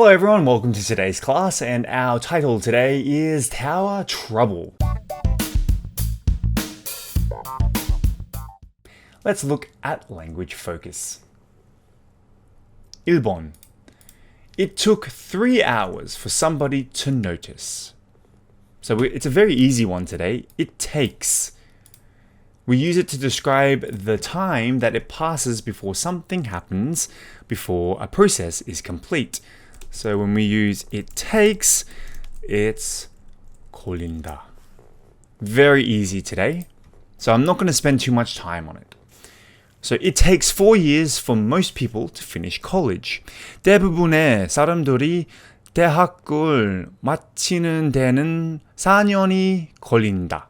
Hello everyone, welcome to today's class, and our title today is Tower Trouble. Let's look at language focus. 1번. It took 3 hours for somebody to notice. So it's a very easy one today. It takes. We use it to describe the time that it passes before something happens, before a process is complete. So when we use it takes, it's 걸린다. Very easy today. So I'm not going to spend too much time on it. So it takes 4 years for most people to finish college. 대부분의 사람들이 대학을 마치는 데는 4년이 걸린다.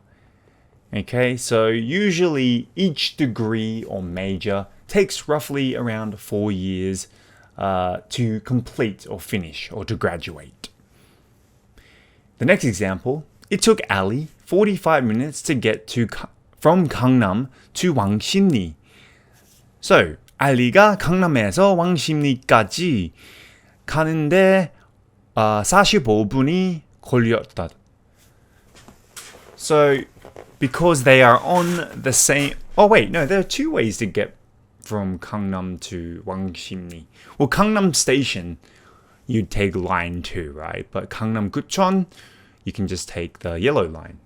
Okay, so usually each degree or major takes roughly around 4 years to complete or finish or to graduate. The next example, it took Ali 45 minutes to get from Gangnam to 왕십리. So, 알리가 강남에서 왕십리까지 가는데 45분이 걸렸다. So, because they are on the same... Oh wait, no, there are 2 ways to get from Gangnam to 왕십리. Well, Gangnam Station, you'd take line 2, right? But Gangnam Gucheon, you can just take the yellow line.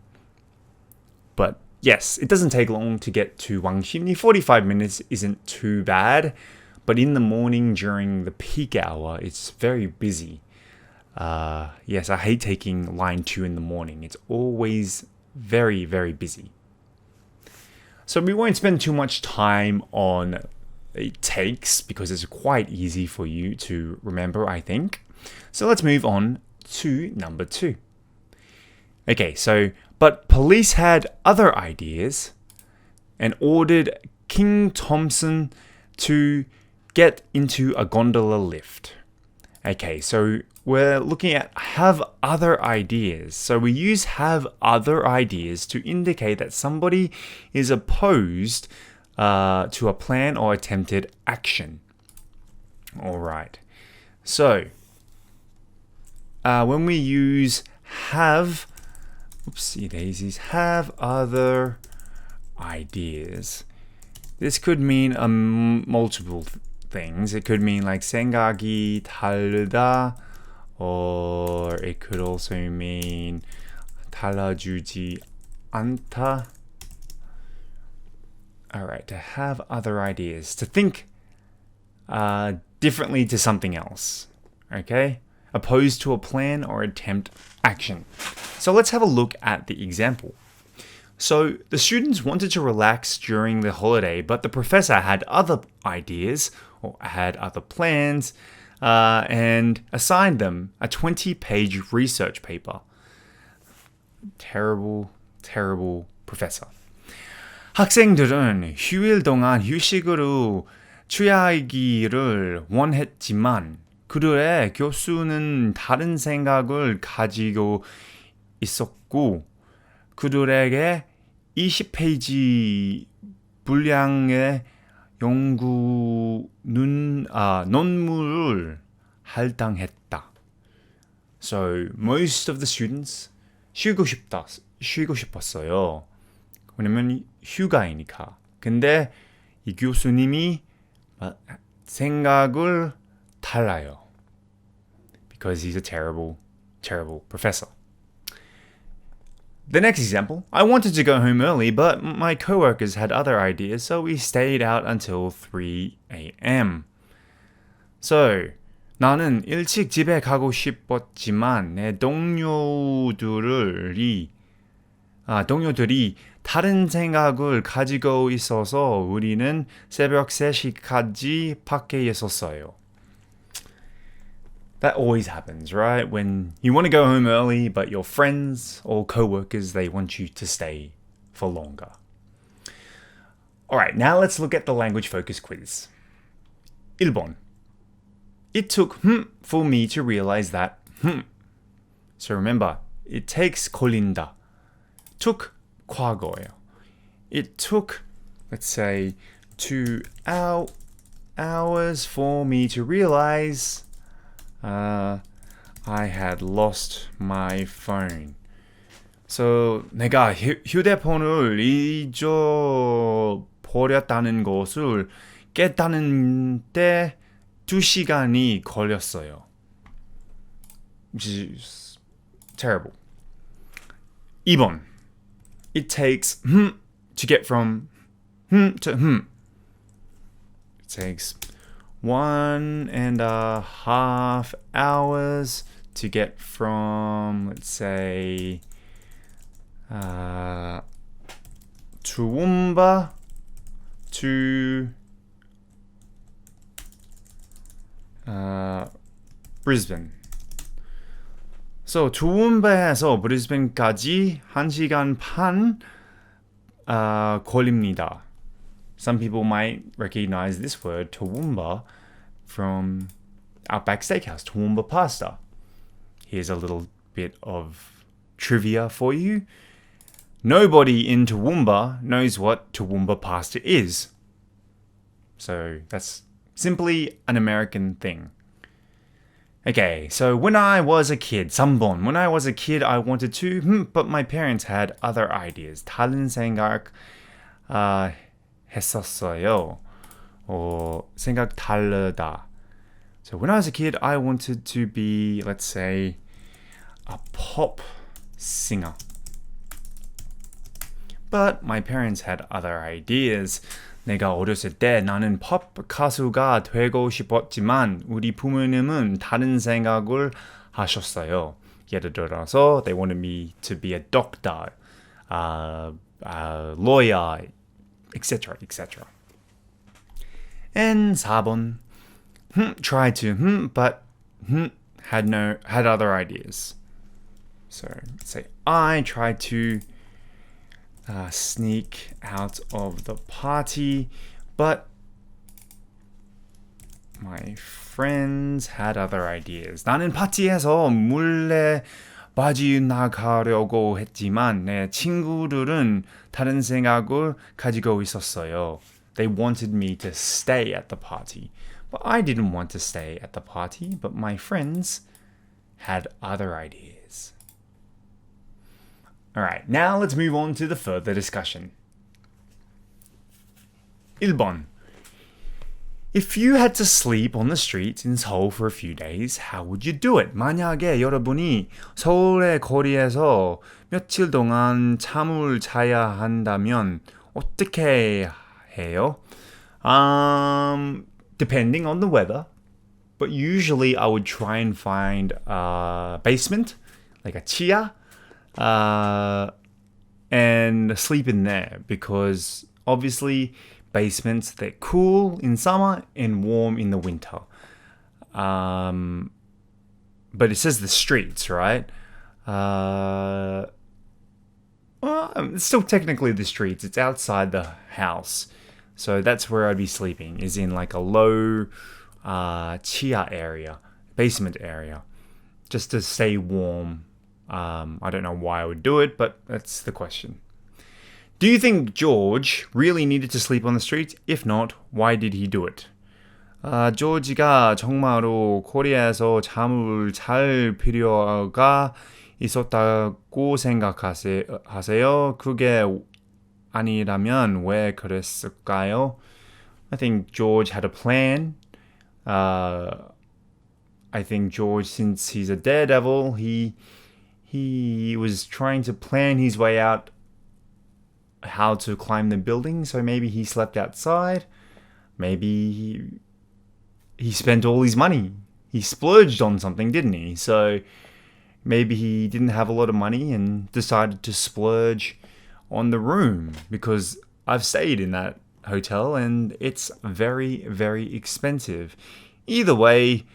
But yes, it doesn't take long to get to 왕십리. 45 minutes isn't too bad. But in the morning during the peak hour, it's very busy. Yes, I hate taking line 2 in the morning. It's always very, very busy. So we won't spend too much time on it takes because it's quite easy for you to remember, I think. So let's move on to number 2. Okay, so, but police had other ideas and ordered King-Thompson to get into a gondola lift. Okay, so we're looking at have other ideas. So we use have other ideas to indicate that somebody is opposed to a plan or attempted action. All right. So when we use have, oopsie daisies, have other ideas, this could mean multiple things. It could mean like 생각이 다르다, or it could also mean 달라주지 않다. Alright, to have other ideas, to think differently to something else, okay? Opposed to a plan or attempt action. So let's have a look at the example. So the students wanted to relax during the holiday, but the professor had other ideas or had other plans and assigned them a 20-page research paper. Terrible, terrible professor. 학생들은 휴일 동안 휴식으로 취하기를 원했지만 그들의 교수는 다른 생각을 가지고 있었고 그들에게 20페이지 분량의 논문을 할당했다. So most of the students 쉬고 싶었어요. 왜냐면 휴가이니까. 근데 이 교수님이 생각을 달라요. Because he's a terrible, terrible professor. The next example, I wanted to go home early, but my coworkers had other ideas, so we stayed out until 3 a.m. So, 나는 일찍 집에 가고 싶었지만 내 동료들이 다른 생각을 가지고 있어서 우리는 새벽 3시까지 밖에 있었어요. That always happens, right? When you want to go home early, but your friends or co-workers, they want you to stay for longer. All right, now let's look at the language focus quiz. 1번. It took for me to realize that So remember, it takes 걸린다. took 과거예요. It took, let's say, 2 hours for me to realize I had lost my phone. So 내가 휴대폰을 잊어버렸다는 것을 깨닫는데 2시간이 걸렸어요. Which is terrible. 2번. It takes to get from to It takes 1.5 hours to get from, let's say, Toowoomba to Brisbane. So Toowoomba에서 브리스벤까지 1시간 반 걸립니다. Some people might recognize this word, Toowoomba, from Outback Steakhouse, Toowoomba pasta. Here's a little bit of trivia for you. Nobody in Toowoomba knows what Toowoomba pasta is. So that's simply an American thing. Okay, so when I was a kid, 3번. When I was a kid, I wanted to, but my parents had other ideas. 다른 생각 했었어요. 생각 다르다. So when I was a kid, I wanted to be, let's say, a pop singer. But my parents had other ideas. 내가 어렸을 때 나는 팝 가수가 되고 싶었지만 우리 부모님은 다른 생각을 하셨어요. 예를 들어서 they wanted me to be a doctor, a lawyer, etc., etc. And 4번. Tried to, but had other ideas. So say I tried to sneak out of the party, but my friends had other ideas. 나는 파티에서 몰래 빠져나가려고 했지만 내 친구들은 다른 생각을 가지고 있었어요. They wanted me to stay at the party, but I didn't want to stay at the party, but my friends had other ideas. Alright, now let's move on to the further discussion. 1번. If you had to sleep on the streets in Seoul for a few days, how would you do it? 만약에 여러분이 서울의 거리에서 며칠 동안 잠을 자야 한다면 어떻게 해요? Depending on the weather, but usually I would try and find a basement, like a chia, and sleep in there because obviously basements, they're cool in summer and warm in the winter. But it says the streets, right? Well, it's still technically the streets. It's outside the house. So that's where I'd be sleeping, is in like a low chia area, basement area, just to stay warm. I don't know why I would do it, but that's the question. Do you think George really needed to sleep on the street? If not, why did he do it? 조지가 정말로 코리아에서 잠을 잘 필요가 있었다고 생각하세요? 그게 아니라면 왜 그랬을까요? I think George had a plan. I think George, since he's a daredevil, he was trying to plan his way out how to climb the building. So maybe he slept outside. Maybe he spent all his money. He splurged on something, didn't he? So maybe he didn't have a lot of money and decided to splurge on the room, because I've stayed in that hotel and it's very, very expensive. Either way,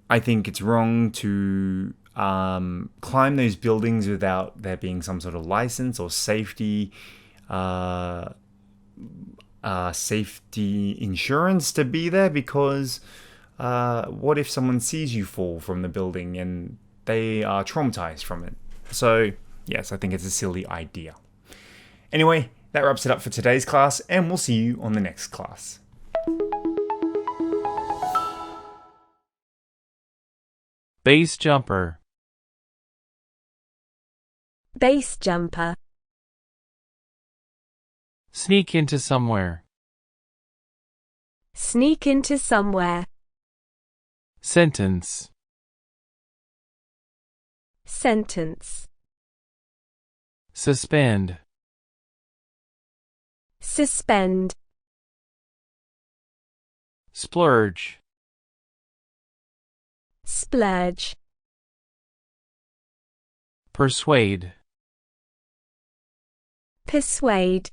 I think it's wrong to climb those buildings without there being some sort of license or safety insurance to be there, because what if someone sees you fall from the building and they are traumatized from it? So yes, I think it's a silly idea. Anyway, that wraps it up for today's class, and we'll see you on the next class. Base jumper. Base jumper. Sneak into somewhere. Sneak into somewhere. Sentence. Sentence. Suspend. Suspend. Splurge. Splurge. Persuade. Persuade.